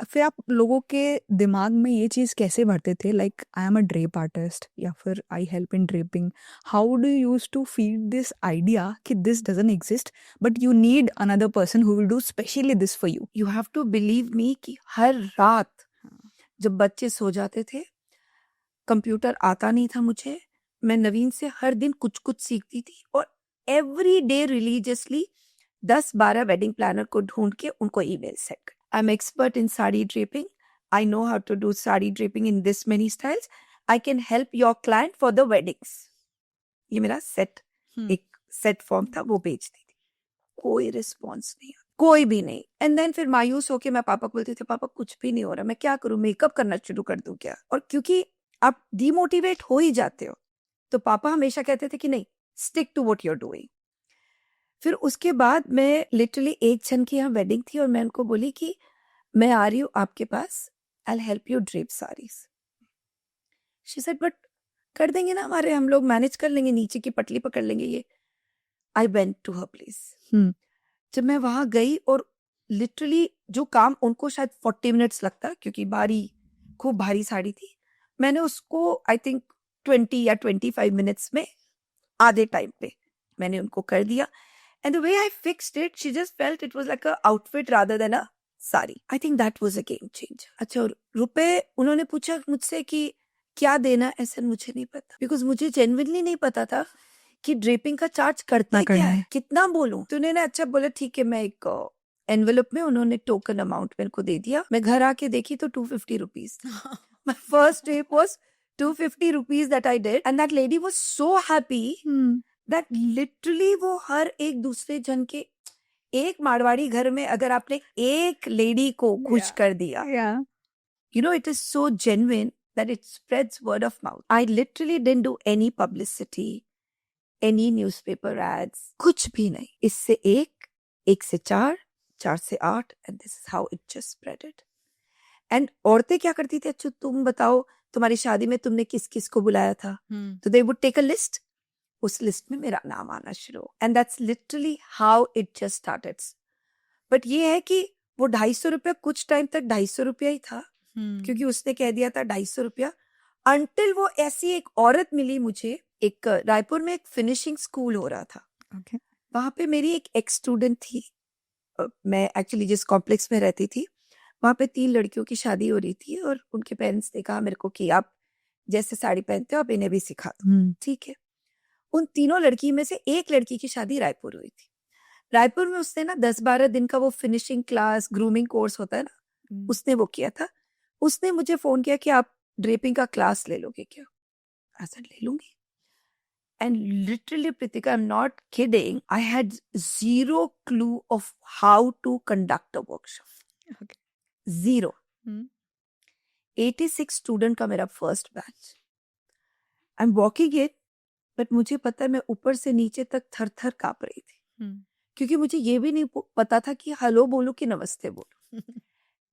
फिर आप लोगों के दिमाग में ये चीज़ कैसे भरते थे, like I am a drape artist या फिर I help in draping? How do use to feed this idea कि this doesn't exist but you need another person who will do specially this for you? You have to believe me कि हर रात जब बच्चे सो जाते थे, computer आता नहीं था मुझे, मैं नवीन से हर दिन कुछ कुछ सीखती थी और every day religiously 10-12 wedding planner को ढूंढ के उनको ईमेल सेंड कर। I am expert in sari draping, I know how to do sari draping in this many styles, I can help your client for the weddings. ये मेरा सेट एक set form था, वो बेचती थी। कोई रिस्पॉन्स नहीं, कोई भी नहीं। एंड देन फिर मायूस होके मैं पापा को बोलती थी, पापा कुछ भी नहीं हो रहा, मैं क्या करूं, मेकअप करना शुरू कर दूं क्या? और क्योंकि आप डिमोटिवेट हो ही जाते हो, तो पापा हमेशा कहते थे कि नहीं, stick to what you are doing. फिर उसके बाद मैं लिटरली एक जन की यहाँ वेडिंग थी और मैं उनको बोली कि मैं आ रही हूँ आपके पास, I help you drape saris. She said but कर देंगे ना हमारे, हम लोग मैनेज कर लेंगे, नीचे की पटली पकड़ लेंगे ये। I went to her place. जब मैं वहां गई और लिटरली जो काम उनको शायद 40 मिनट्स लगता, क्योंकि खूब भारी साड़ी थी, मैंने उसको आई थिंक 20 या 25 मिनट्स में, आधे टाइम पे मैंने उनको कर दिया। And the way I fixed it, she just felt it was like a outfit rather than a sari. I think that was a game change. अच्छा, और रुपए उन्होंने पूछा मुझसे कि क्या देना, ऐसा मुझे नहीं पता, बिकॉज मुझे जेन्युइनली नहीं पता था कि ड्रेपिंग का चार्ज करते क्या है, कितना बोलूं। तो उन्होंने अच्छा बोला ठीक है, मैं एक एनवेलप में उन्होंने टोकन अमाउंट मेरे को दे दिया। मैं घर आके देखी तो 250 rupees. My first drape was 250 rupees that I did, and that lady was so happy that literally वो हर एक दूसरे जन के, एक मारवाड़ी घर में अगर आपने एक लेडी को खुश कर दिया, you know, it is so genuine that it spreads word of mouth. I literally didn't do any publicity, any newspaper ads, कुछ भी नहीं। इससे एक से चार, चार से 8, and this is how it just spreaded. And औरतें क्या करती थी, अच्छा तुम बताओ तुम्हारी शादी में तुमने किस किस को बुलाया था, तो they would take a list, उस लिस्ट में मेरा नाम आना शुरू, and that's literally how it just started. But ये है कि वो 250 रुपया कुछ टाइम तक 250 रुपया ही था, क्योंकि उसने कह दिया था 250 रुपया, अंटिल वो ऐसी एक औरत मिली मुझे। एक रायपुर में एक फिनिशिंग स्कूल हो रहा था, वहां पे मेरी एक एक्स स्टूडेंट थी। मैं एक्चुअली जिस कॉम्प्लेक्स में रहती थी, वहां पे 3 लड़कियों की शादी हो रही थी और उनके पेरेंट्स ने कहा मेरे को कि आप जैसे साड़ी पहनते हो आप इन्हें भी सिखा दो। ठीक है, उन तीनों लड़की में से एक लड़की की शादी रायपुर हुई थी। रायपुर में उसने ना 10-12 दिन का वो फिनिशिंग क्लास, ग्रूमिंग कोर्स होता है ना, उसने वो किया था। उसने मुझे फोन किया कि आप ड्रेपिंग का क्लास ले लोगे क्या? ऐसा ले लूंगी। And literally, Pritika, I'm not kidding, I had zero clue of how to conduct a workshop. Okay. Zero. 86 student का मेरा first batch. I am walking in, but मुझे पता है मैं ऊपर से नीचे तक थर थर कांप रही थी, क्योंकि मुझे ये भी नहीं पता था कि हेलो बोलूं कि नमस्ते बोलूं।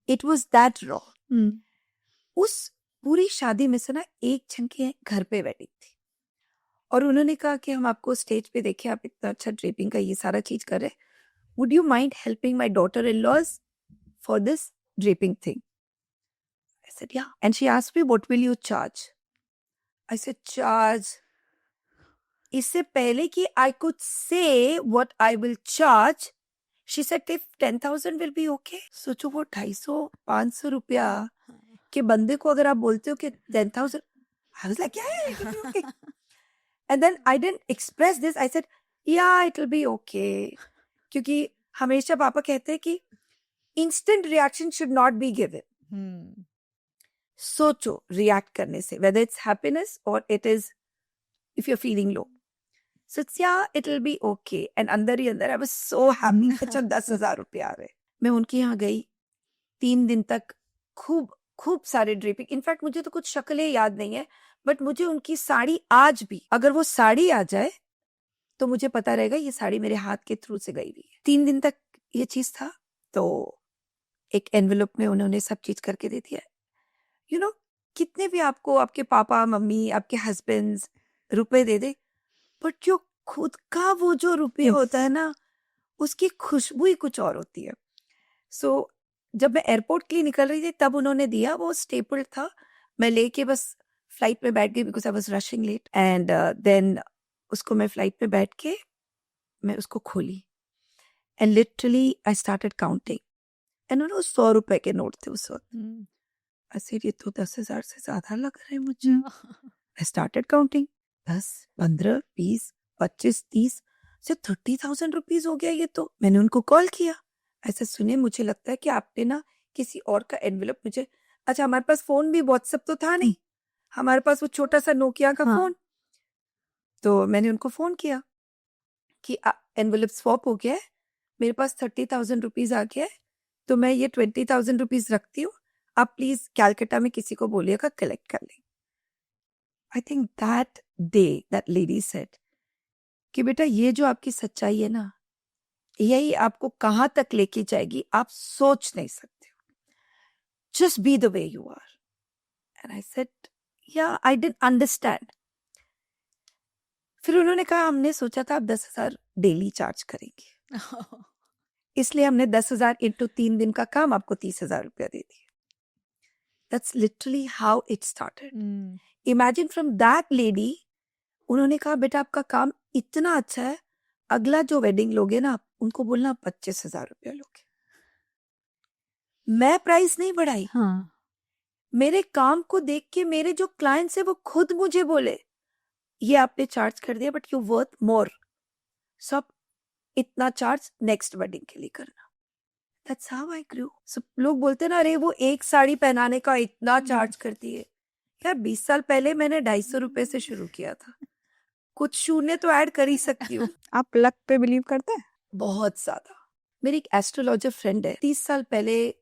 It was that raw. उस पूरी शादी में से ना एक जन के घर पे वेडिंग थी और उन्होंने कहा कि हम आपको स्टेज पे देखे, आप इतना अच्छा ड्रेपिंग का ये सारा चीज कर रहे हैं, would you mind helping my daughter in laws for this draping thing? I said yeah, and she asked me what will you charge? I said charge, इससे पहले कि I could say what I will charge, she said if 10,000 will be okay. सोचो वो 250-500 रुपया के बंदे को अगर आप बोलते हो कि 10,000, I was like yeah, it will be okay. And then I didn't express this, I said yeah, it will be okay, क्योंकि हमेशा पापा कहते हैं कि instant reaction should not be given. सोचो रिएक्ट करने से, whether it's happiness or it is if you're feeling low. So it's yeah, it'll be okay. And अंदर ही अंदर I was so happy. अच्छा 10,000 रुपये आ रहे। मैं उनके यहाँ गई, 3 दिन तक खूब सारे ड्रेपिंग। इनफैक्ट मुझे तो कुछ शक्लें याद नहीं है, बट मुझे उनकी साड़ी आज भी, अगर वो साड़ी आ जाए तो मुझे पता रहेगा ये साड़ी मेरे हाथ के थ्रू से गई हुई है। 3 दिन तक ये चीज था, तो एक एनवेलप में उन्होंने सब चीज करके दे दिया। यू नो, कितने भी आपको आपके पापा मम्मी आपके हस्बैंड्स रुपए दे दे, बट जो खुद का वो जो रुपये होता है ना, उसकी खुशबू ही कुछ और होती है। सो जब मैं एयरपोर्ट के लिए निकल रही थी तब उन्होंने दिया, वो स्टेपल्ड था, मैं लेके बस फ्लाइट में बैठ गई because I was rushing late and then उसको मैं फ्लाइट में बैठ के मैं उसको खोली and literally I started counting and वो 100 रुपए के नोट थे उस वक्त। आई सेड ये तो 10,000 से ज्यादा लग रहे हैं मुझे। आई स्टार्टेड काउंटिंग 10, 15, 20, 25, 30 से 30,000 रुपीज हो गया ये तो। मैंने उनको कॉल किया, ऐसे सुने मुझे लगता है कि आपने ना किसी और का एनवेलप मुझे, अच्छा हमारे पास फोन भी व्हाट्सएप तो था नहीं, हमारे पास वो छोटा सा नोकिया का हाँ। फोन। तो मैंने उनको फोन किया कि एनवेलप स्वॉप हो गया है, मेरे पास 30,000 रुपीज आ गया है, तो मैं ये 20,000 रुपीज रखती हूँ, आप प्लीज कैलकाटा में किसी को बोलिएगा कलेक्ट कर लें। I think that day that lady said कि बेटा ये जो आपकी सच्चाई है ना, यही आपको कहां तक लेके जाएगी आप सोच नहीं सकते हो। Just be the way you are. And I said yeah I didn't understand. फिर उन्होंने कहा हमने सोचा था आप 10,000 डेली चार्ज करेंगे, इसलिए हमने 10,000 इंटू 3 दिन का काम आपको 30,000 रुपया दे दिया। That's literally how it started. Imagine from that lady, उन्होंने कहा बेटा आपका काम इतना अच्छा है, अगला जो वेडिंग लोगे ना आप उनको बोलना 25,000 रुपया लोगे। मैं प्राइस नहीं बढ़ाई, हाँ। मेरे काम को देख के मेरे जो क्लाइंट्स है वो खुद मुझे बोले ये आपने चार्ज कर दिया बट यू वर्थ मोर, सो आप इतना चार्ज नेक्स्ट वेडिंग के लिए करना। दैट्स हाउ आई ग्रू। सब लोग बोलते ना अरे वो एक साड़ी पहनाने का इतना चार्ज करती है। यार 20 साल पहले मैंने 250 रुपए से शुरू किया था, कुछ शून्य तो ऐड कर ही सकती हूँ। आप लक पे बिलीव करते हैं? बहुत ज्यादा। मेरी एक एस्ट्रोलॉजर फ्रेंड है, 30 साल पहले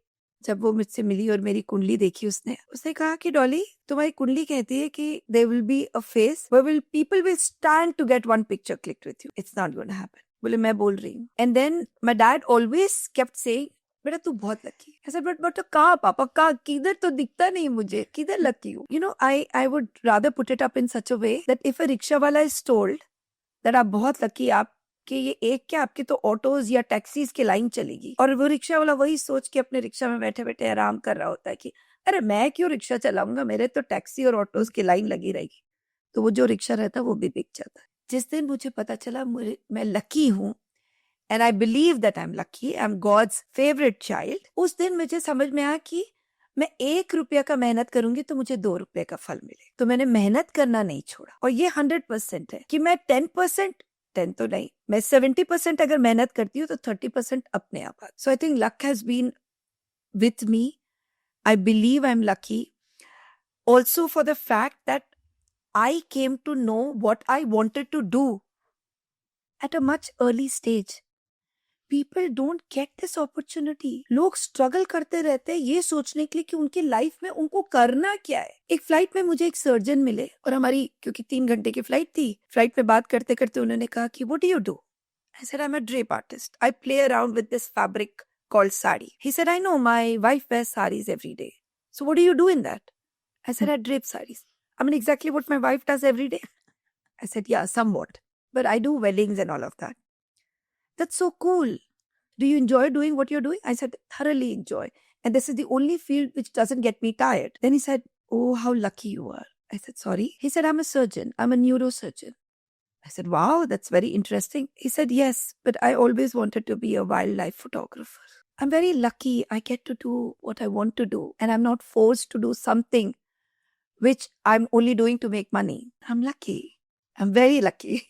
जब वो मुझसे मिली और मेरी कुंडली देखी उसने कहा कि डॉली तुम्हारी कुंडली कहती है कि there will be a phase where will people will stand to get one picture clicked with you, it's not gonna happen. बोले मैं बोल रही हूँ। And then my dad always kept saying बेटा तू बहुत लकी। ऐसा बट कहाँ पापा, कहाँ, किधर तो दिखता नहीं मुझे, किधर लकी हूँ। You know I would rather put it up in such a way that if a rickshaw वाला इज टोल्ड दैट आप बहुत लकी, आप कि ये एक क्या आपके तो ऑटोज या टैक्सीज की लाइन चलेगी, और वो रिक्शा वाला वही सोच के अपने रिक्शा में बैठे बैठे आराम कर रहा होता है कि अरे मैं क्यों रिक्शा चलाऊंगा, मेरे तो टैक्सी और ऑटोज की लाइन लगी रहेगी। तो वो जो रिक्शा रहता है वो भी बिक जाता है। जिस दिन मुझे पता चला मैं लकी हूँ and I believe that I am lucky, I am God's favourite child, उस दिन मुझे समझ में आया कि मैं 1 रुपया का मेहनत करूंगी तो मुझे 2 रुपए का फल मिले। तो मैंने मेहनत करना नहीं छोड़ा, और ये 100% है कि मैं 10 तो नहीं, मैं 70% अगर मेहनत करती हूँ तो 30% अपने आप। So I think luck has been with me. I believe I am lucky also for the fact that I came to know what I wanted to do at a much early stage. People don't get this opportunity. लोग struggle करते रहते हैं ये सोचने के लिए कि उनकी लाइफ में उनको करना क्या है। एक फ्लाइट में मुझे एक सर्जन मिले और हमारी क्योंकि 3 घंटे की फ्लाइट थी, फ्लाइट में बात करते करते उन्होंने कहा कि what do you do? I said I'm a drape artist. I play around with this fabric called sari. He said I know my wife wears saris every day. So what do you do in that? I said I drape saris. I mean exactly what my wife does every day. I said yeah, somewhat. But I do weddings and all of that. That's so cool. Do you enjoy doing what you're doing? I said, thoroughly enjoy. And this is the only field which doesn't get me tired. Then he said, oh, how lucky you are. I said, sorry. He said, I'm a surgeon. I'm a neurosurgeon. I said, wow, that's very interesting. He said, yes, but I always wanted to be a wildlife photographer. I'm very lucky. I get to do what I want to do. And I'm not forced to do something which I'm only doing to make money. I'm lucky. I'm very lucky.